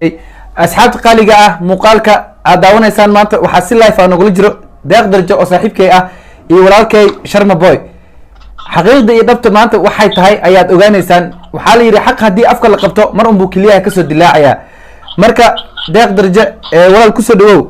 asxaabta qaaliga ah muuqaalka aad daawanaysaan maanta waxaa si live ah nagula jiro deeq darajo oo saaxiibkay ah iyo walaalkay Sharma Boy xaqiiqda iyo dhabta maanta waxay tahay ayaad ogaanaysaan waxaa la yiri xaq hadii afka la qabto mar un buu kaliya ka soo dilaacaya marka deeq darajo walaal ku soo dhawow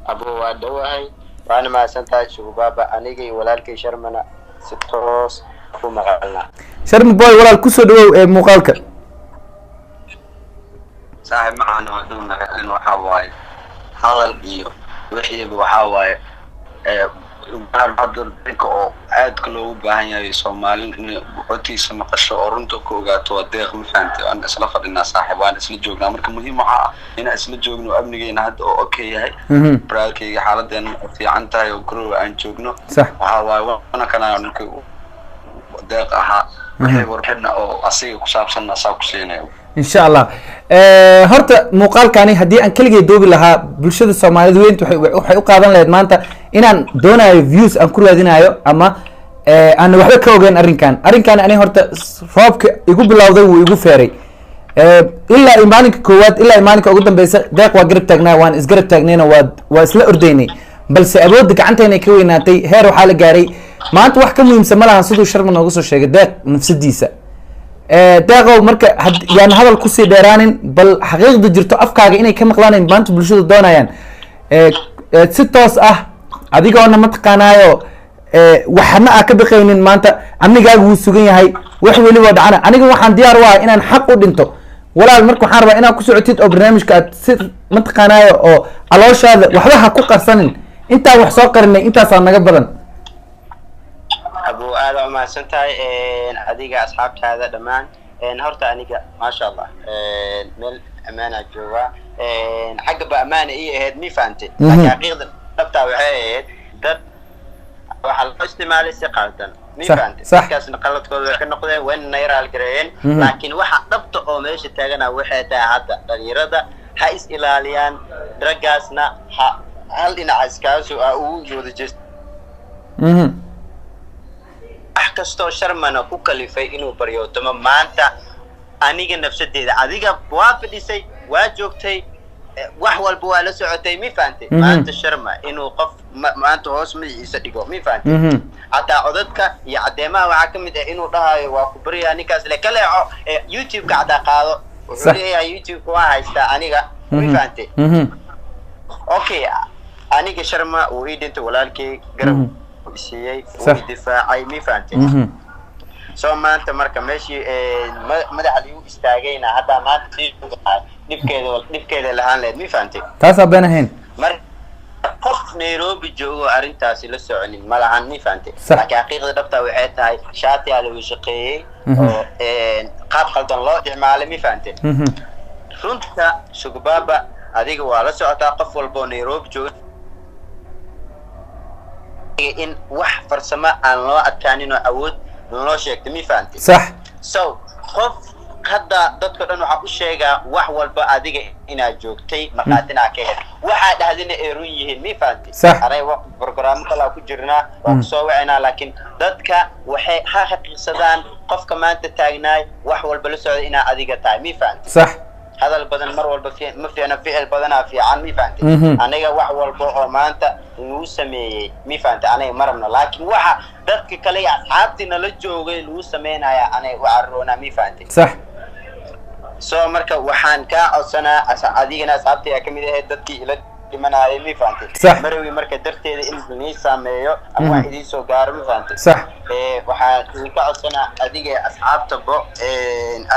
abo waa dhawahay waana ma santahay shubaaba aniga iyo walaalkay Sharmana si toos ku maqalna Sharma Boy walaal ku soo dhawow muuqaalka صاحب معنا ودونا إنه حواي هذا البيو وحيد وحواي بعض البنك أو عاد كله بهاي الصومالي إنه عتي سما قشة أورنتو كوجات وديق مفهمت أنا أسلف الناس صاحب وأنا أسلف جوجنا مركب مهم معه هنا أسلف جوجنا وأبني جينا هاد أوكي هاي براكي حالة في عنتها يوكرو عن جوجنا صح وحواي وأنا كنا نكو ديق أها وحيد ورحنا أو أصير كساب سنة ساق سينه إن شاء الله horta muuqaalkani hadii aan kaliya doobi lahaa bulshada Soomaaliyeed waxay u qaadan lahayd maanta inaan doonayo views aan ku raadinayo ama aan waxba ka ogeyn arrinkan ani horta roobka igu bilowday wuu igu feeray ilaa imaaninka koowaad ilaa imaaninka ugu dambeysay deeq waa garab taagnaa waan isgarab taagnayna waa isla ordaynay balse awoodda gacanteena ka weynaatay heer waxaa la gaaray maanta wax ka muhiimsan ma lahan siduu Sharma noogu soo sheegay deeq nafsadiisa deeqow marka yaan hadal ku sii dheeraanin bal xaqiiqda jirto afkaaga inay ka maqlaan maanta bulshada doonayaan si toos ah adigoona ma taqaanaayo waxna aan ka baqaynin maanta amnigaagu wuu sugan yahay wax waliba dhacana aniga waxaan diyaar u ahay inaan xaq u dhinto walaal marka waxaan rabaa inaad ku socotid oo barnaamijka aad si ma taqaanaayo oo calooshaada waxba ha ku qarsanin intaan wax soo qarinay intaasaa naga badan أبو آدم ما سنتاي أديك أصحاب هذا دمان هرت أنيك ما شاء الله مل أمانة جوا حق بأمانة إيه هاد مي فانتي لكن حقيقة نبتة وحيد ده وحل استعمال استقالة مي فانتي صح كاس نقلت كل كنقطة وين نيرة الجرين لكن واحد نبتة أو ماشي تاجنا واحد هذا اليرة حيس إلاليان درجاسنا هل إن عسكاس أو جود جست kastoo Sharmana ku kalifay inuu baryo tama maanta aniga nafsadeeda adiga waa fadhisay waa joogtay wax walba waa la socotay mi faantay maanta Sharma inuu qof maanta hoos madiisa dhigo mi faantay hata codadka iyo cadeemaha waxa kamid ah inuu dhahayo waa ku bariya ninkaas le kaleeco YouTube ka cada qaado wuxuu leeyahay YouTube waa haysta aniga mi faantay okay aniga Sharma uu idinta walaalkay garab سيء ودفاع أي مفانتي. سو ما أنت مركب ماشي ماذا عليو استاجينا هذا ما تصير نبكي لهان لد مفانتي. تاسع بينا هين. مر قف نيروبي جو أرنتاسي لسه ملهان مفانتي. لكن حقيقة دبته وعيت هاي شاتي على وجهي قاب خلطان الله جمال مفانتي. رنتا شقبابا هذيك ولا سعتا قف والبو نيروبي جو in wax farsamo aan loo adkaanin oo awood loo sheegto mi faanti sax so qof hadda dadka dhan waxa u sheegaa wax walba adiga inaad joogtay maqaatina ka hel waxa dhahdina ay run yihiin mi faanti aray wax program kala ku jirnaa oo soo wacina laakiin dadka waxay xaqiiqsadaan qofka maanta taagnaay wax walba la socdo ina adiga tahay mi faanti sax هذا البدن مر والبفي ما في أنا فعل بدنا في عن مي فانتي أنا جا واحد والبو ما أنت لوسمي مي فانتي أنا مرمنا لكن واحد ذاتك كلي أصحابتنا للجوجي لوسمينا يا أنا وعرونا مي فانتي صح سو مركب وحان كا أصلا أدينا أصحابتي أكمل هدتي إلى لمن هاي مي فانتي صح مروي مركب درتي إنجليزي ساميو أما إدي سو قارم فانتي صح waxaa ka codsana adiga asxaabta bo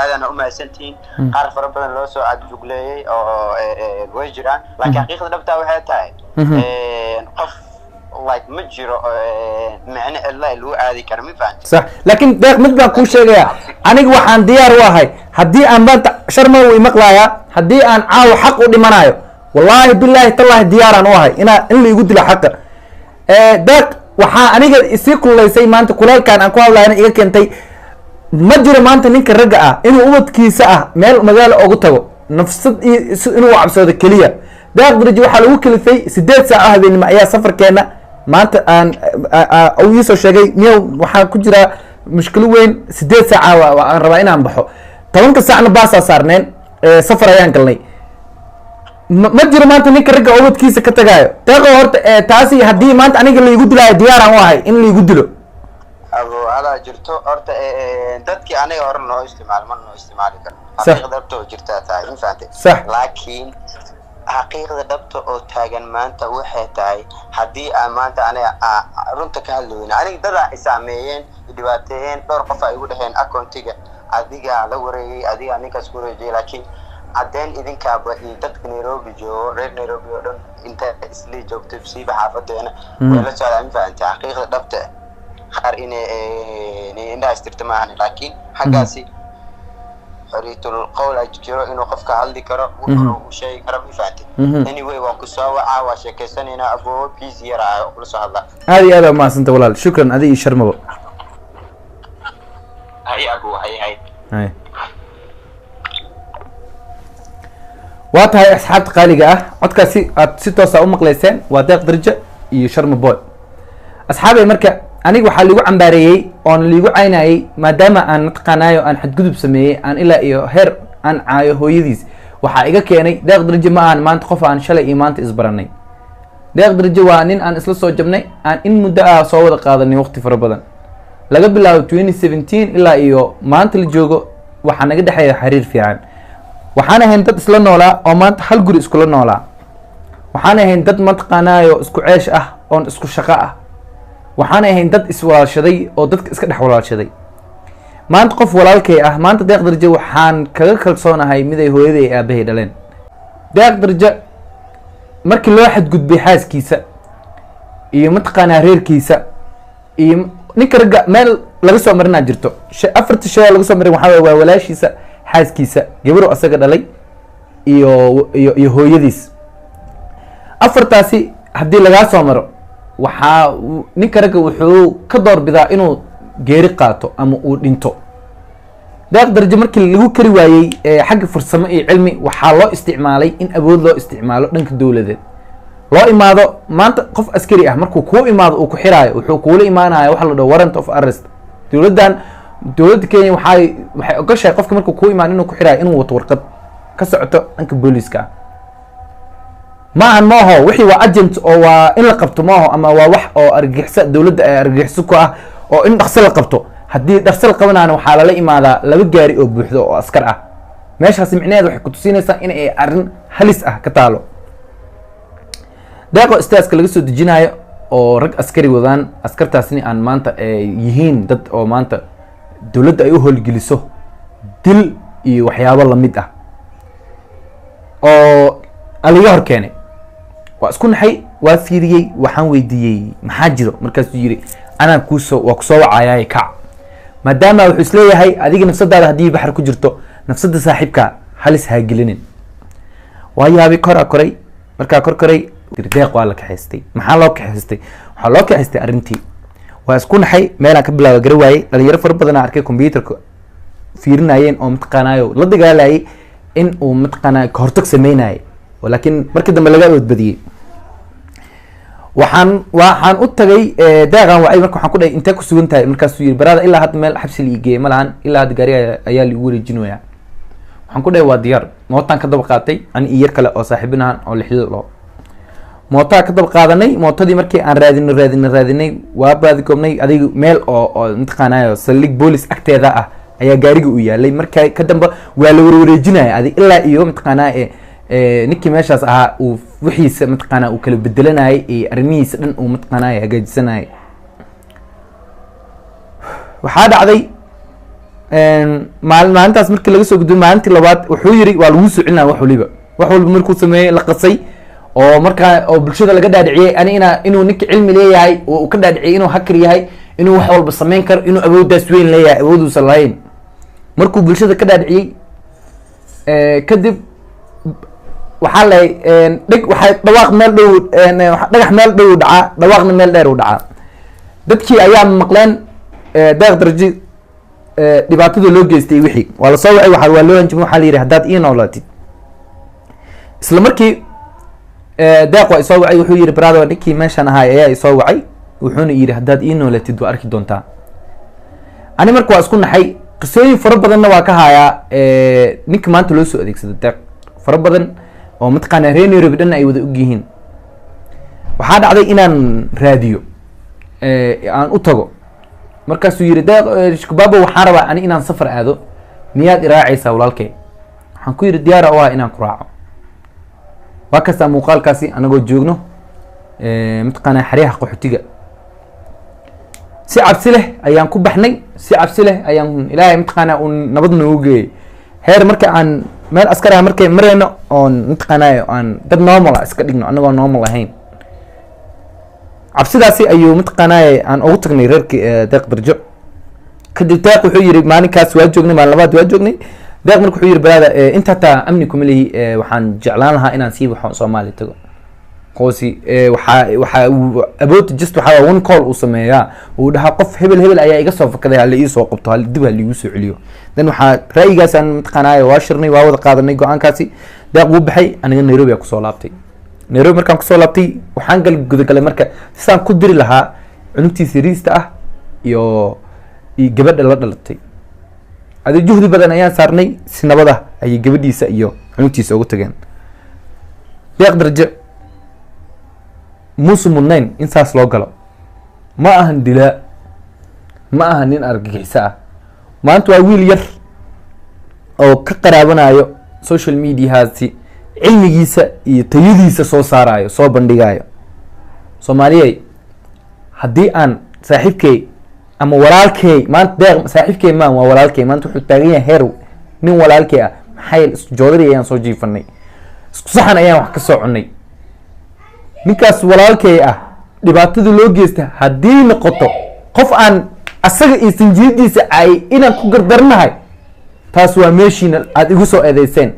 aadana u maasantiin qaar fara badan loo soo adjugleeyay oo way jiraan laakiin xaqiiqda dhabta waxay tahay qof like ma jiro macna Allah loo aadi karo ma fahanti صح laakiin deeq mid baan ku sheegaya aniga waxaan diyaar u ahay hadii aan maanta Sharma uu maqlaaya hadii aan caaw xaq u dhimanayo wallahi billahi tallahi diyaaraan u ahay in la igu dilo xaq deeq waxaa aniga isii kulaysay maanta kulaalkan aan ku hadlayna iga keentay ma jiro maanta ninka ragga ah inuu ubadkiisa ah meel magaalo ugu tago nafsad inuu cabsado kaliya deeq darajo waxaa lagu kalifay 8 saac habeenimo ayaa safarkeena maanta aan uu soo sheegay niyow waxaa ku jira mushkil weyn 8 saac aan rabaa inaan baxo 10 saacna baasa saarneen safar ayaan galnay ma jiro maanta ninka ragga ubadkiisa ka tagaayo deeqo horta taasi haddii maanta aniga laigu dilaayo diyaaraan u ahay in laigu dilo abo alaa jirto horta dadkii aniga hore noo isticmaal ma noo isticmaali karo xaqiiqda dhabta oo jirtaa tahay ma fahantay laakiin xaqiiqda dhabta oo taagan maanta waxay tahay haddii aan maanta aniga runta ka hadlooyna aniga dadaa isaameeyeen dhibaateeyeen dhowr qof ay igu dhaheen akoontiga adiga la wareegay adiga ninkaas ku wareejiyay laakiin haddeen idinkaaba iyo dadka Nairobi joogo reer Nairobi oo dhan inta isla joogto siiba xaafadeena wala socdaa ma fahantay xaqiiqda dhabta qaar inay indhaha istirtamaan laakiin xaggaasi xoriyatul qowl ay jiro inuu qofka hadli karo wuxuu sheegi karo ma fahantay anyway waan ku soo wacaa waa sheekaysanayna aboo please yaraayo kula soo hadla aad iyo aad ma santa walaal shukran adi iyo sharmabo hay abu hay waa tahay asxaabta qaaliga ah codkaasi aad si toos ah u maqlayseen waa deeq darja iyo sharma boy asxaabay marka aniga waxaa liigu cambaareeyey oon liigu caynayay maadaama aan mataqaanaayo aan xadgudub sameeyey aan ilaa iyo heer aan caayo hooyadiis waxaa iga keenay deeq darja ma ahan maanta qof aan shalay iyo maanta isbaranay deeq darja waa nin aan isla soo jabnay aan in muddo ah soo wada qaadanay waqti fara badan laga bilaabo 2017 ilaa iyo maanta la joogo waxaa naga dhexeeya xiriir fiican waxaan ahayn dad isla noolaa oo maanta hal guri iskula noolaa waxaan ahayn dad mataqaanaayo isku ceesh ah oon isku shaqo ah waxaan ahayn dad iswalaashaday oo dadka iska dhex walaashaday maanta qof walaalkay ah maanta deeq darja waxaan kaga kalsoonahay mid ay hooyaday aabahay dhaleen deeq darja markii loo xadgudbay xaaskiisa iyo mataqaanaa reerkiisa iyo ninka ragga meel laga soo marinaa jirto afarta shay laga soo marin waxaa waa walaashiisa xaaskiisa gabadho asaga dhalay iyo hooyadiis afartaasi haddii lagaa soo maro waxaa ninka ragga wuxuu ka doorbidaa inuu geeri qaato ama uu dhinto deeq darjo markii lagu kari waayey xagga farsamo iyo cilmi waxaa loo isticmaalay in awood loo isticmaalo dhanka dowladeed loo imaado maanta qof askari ah markuu kuu imaado uu ku xiraayo wuxuu kuula imaanaya waxa la dhaho warrant of arrest dowladda Kenya waxay ogashahay qofka markuu kuu imaado inuu ku xiraayo inuu wato warqad ka socoto dhanka booliska maahan maaho wixii waa agent oo waa in la qabto maaho ama waa wax oo argagixisa dowladda ay argagixiso ku ah oo in dhaqso la qabto haddii dhaqso la qabanaana waxaa lala imaadaa laba gaari oo buuxdo oo askar ah meeshaasi micnaheed waxay ku tusinaysaa in ay arrin halis ah ka taalo deeqo istaaska laga soo dejinayo oo rag askari wadaan askartaasni aan maanta yihiin dad oo maanta dowladda ay u howlgeliso dil iyo waxyaabo lamid ah oo aliga hor keenay waa isku naxay waa fiiriyey waxaan weydiiyey maxaa jiro markaasuu yiri anaa waa kusoo wacayaay kac maadaama wuxuu isleeyahay adiga nafsadaada haddii baxar ku jirto nafsada saaxiibka halis haa gelinin waa yaabay koray markaa koray deeq waa la kaxaystay maxaa loo kaxaystay waxaa loo kaxaystay arrintii waa isku naxay meelaan ka bilaaba gara waayey dhalinyaro fara badan arkay computerka fiirinayeen oo mataqaanaayo la dagaalayay in uu mataqaanaayo kahortag sameynayay laakiin markii dambe laga badbadiyey waxaan u tagay deeqan wacay marka waxaan ku dhahay intee ku sugan tahay markaasuu yiri baraada ilaa hadda meel xabsi la igeeyey ma lahan ilaa hadda gaari ayaa la igu wareejinaya waxaan ku dhahay waa diyaar mootaan ka daba qaatay ani iyo yar kale oo saaxiibinahan oo lixlo mootaa ka daba qaadanay mootadii markii aan raadinay waa baadigoobnay adiga meel oo mataqaanayo saldhig boolis agteeda ah ayaa gaariga u yaalay marka ka dambe waa la warwareejinaya adi ilaa iyo mataqaanaa ninkii meeshaas ahaa uu wixiisa mataqaanaa uu kala bedelanayay iyo arrimihiisa dhan uu mataqaanaa hagaajisanayay waxaa dhacday maalintaas markii laga soo gudbay maalintii labaad wuxuu yiri waa lagu soo celinaya wax walba markuu sameeyey la qasay oo markaa oo bulshada laga dhaadhiciyey inuu ninka cilmi leeyahay oo uu ka dhaadhiciyey inuu hakar yahay inuu wax walba sameyn karo inuu awooddaas weyn leeyahay awooduusan lahayn markuu bulshada ka dhaadhiciyey kadib waxaa lahay waxay dhawaaq meel dhow dhagax meel dhow dhacaa dhawaaqna meel dheer u dhacaa dadkii ayaa maqleen deeq darji dhibaatada loo geystay wixii waa lasoo wacay waa loo hanjimay waxaa la yidhi haddaad ii noolaatid isla markii deeq waa isoo wacay wuxuu yidhi brado ninkii meeshaan ahaay ayaa isoo wacay wuxuuna yidhi haddaad ii noolatid waa arki doontaa ani marka waa isku naxay qisooyin fara badanna waa ka hayaa ninka maanta loo soo adeegsado deeq fara badan oo mataqaanaa reer Nairobi dhan ay wada og yihiin. waxaa dhacday inaan raadiyo aan u tago markaasuu yiri deeq shkubaabo waxaan rabaa ani inaan safar aado miyaad iraacaysaa walaalkay waxaan ku yiri diyaar ah inaan ku raaco. waa kasta muuqaalkaasi anagoo joogno mataqaanaa xariiqa qaxootiga si cabsi leh ayaan ku baxnay si cabsi leh ayaan ilaahay mataqaanaa uu nabad noogu geeyay heer marka aan meel askari ah markay marayno oon mataqaanaa aan dad normal iska dhigno anagoo normal ahayn cabsidaasi ayuu mataqaanaa aan ugu tagnay reerkii deeq darjo. kadib deeq wuxuu yiri maalinkaas waa joognay maalin labaad waa joognay deeq marka wuxuu yiri baraada inta taa amni kuma leeyi waxaan jeclaan lahaa inaan sii waxo Soomaali tago qoosi waxa about just waxa one call uu sameeyaa uu dhaha qof hebel ayaa iga soo fakaday hal ii soo qabto hal dib hal igu soo celiyo dan waxa ra'yigaas aan mataqaanaa waa shirnay waa wada qaadanay go'aankaasi deeq uu baxay aniga Nairobi ku soo laabtay. Nairobi markaan ku soo laabtay waxaan gudagalay marka saan ku diri lahaa cunugtiisa riista ah iyo gabadha la dhalatay adi juhdi badan ayaan saarnay si nabada ay gabadhiisa iyo cunugtiisa ugu tageen. deeq darjo musu mudnayn in saas loo galo ma ahan dilaa ma ahan nin argagixisa ah maanta waa wiil yar oo ka qaraabanayo social mediahaasi cilmigiisa iyo tayadiisa soo saarayo soo bandhigayo. Soomaaliyay haddii aan saaxiibkay ama walaalkay maanta deeq saaxiibkay ma waa walaalkay maanta wuxuu taagan yahay heer nin walaalkay ah maxay joodari ayaan soo jiifanay isku saxan ayaan wax ka soo cunay ninkaas walaalkay ah dhibaatada loo geesta haddii noqoto qof aan asaga iyo sinjiidiisa ay inaan ku gardarnahay taas waa meeshiina aad igu soo eedeyseen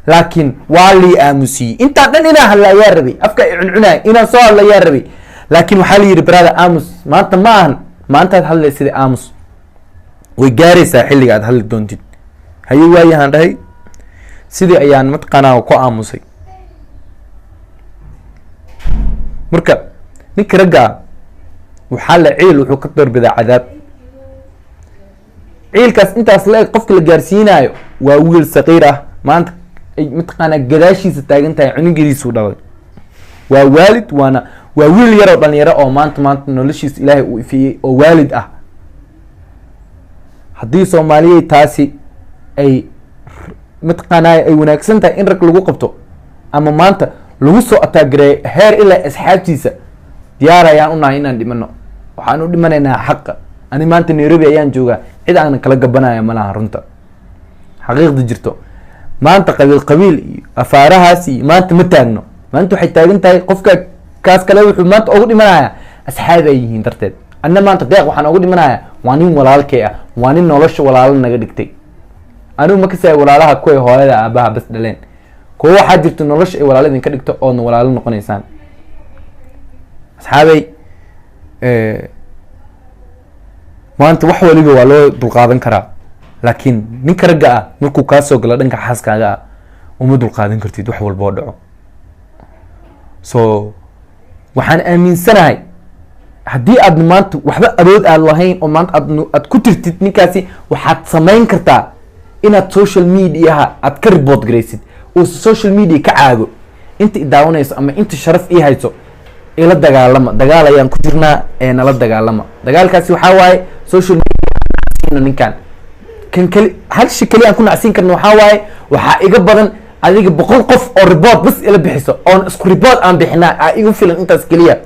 laakiin waa lii aamusiyey intaa dhan inaan hadlayaa rabay afka cuncunay inaan soo hadlayaa rabay laakiin waxaa la yidhi brother aamus maanta ma ahan maantaad hadlay sida aamus way gaaraysaa xilliga aad hadli doontid haye waayahaan dhahay sidii ayaan mataqaanaa ku aamusay. marka ninka ragga waxaa la ciil wuxuu ka doorbidaa cadaab ciilkaas intaas la eg qofka la gaarsiinayo waa wiil saqiir ah maanta mataqaanaa gadaashiisa taagan tahay cunugiisu dhalay waa waalid waa wiil yar oo dhalinyaro oo maanta noloshiisa ilaahay uu ifiyey oo waalid ah. haddii Soomaaliyay taasi ay mataqaanaa ay wanaagsan tahay in rag lagu qabto ama maanta lagu soo ataagiray heer ilaa asxaabtiisa diyaar ayaan u nahay inaan dhimano waxaan u dhimanaynaa xaqa. ani maanta Nairobi ayaan joogaa cid aan kala gabanaya ma laha runta xaqiiqda jirto maanta qabiil iyo afaarahaas iyo maanta ma taagno maanta waxay taagan tahay qofka kaas kale wuxuu maanta ugu dhimanayaa asxaab ay yihiin darteed anna maanta deeq waxaan ugu dhimanayaa waa nin walaalkay ah waa nin nolosha walaalo naga dhigtay anigu ma kasay walaalaha kuway hooyada aabaha bas dhaleen kuwa waxaa jirta nolosha ay walaalada ka dhigto oo walaalo noqonaysaan asxaabay maanta wax waliba waa loo dulqaadan karaa laakiin ninka ragga ah markuu kaa soo galo dhanka xaaskaaga ah uma dulqaadan kartid wax walba oo dhaco. so waxaan aaminsanahay haddii aad maanta waxba awood aad lahayn oo maanta aad ku tirtid ninkaasi waxaad samayn kartaa inaad social mediaha aad ka report garaysid oo social media ka caago inta idaawanayso ama inta sharaf ii hayso ila dagaalama dagaal ayaan ku jirnaa nala dagaalama dagaalkaasi waxaa waaye social media ninkan kan kali hal shay kali aan ku nacsiin karno waxaa waaye waxaa iga badan adiga 100 qof oo report bas ila bixiso oo isku report aan bixinaa igu filan intaas kaliya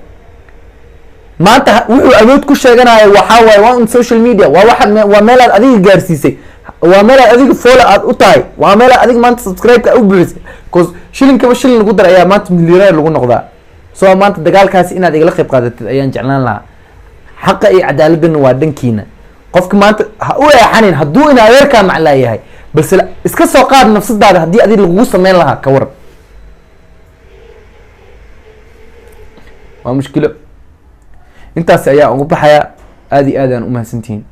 maanta wuxuu awood ku sheeganayo waxaa waaye waa social media waa meel aad adiga gaarsiisay waa meel aad adiga follow aad u tahay waa meel aad adiga maanta subscribe ka u buuxisay cause shilin lagu dar ayaa maanta milyaneer lagu noqdaa. soo maanta dagaalkaasi inaad igala qayb qaadatid ayaan jeclaan lahaa xaqa iyo cadaaladana waa dhankiina qofka maanta ha u eexanin hadduu in adeerkaa maclaa yahay balse iska soo qaad nafsadaada haddii adiga lagugu sameyn lahaa ka waran waa mushkilo. intaas ayaa ugu baxaya aad iyo aad aan u mahadsantihiin.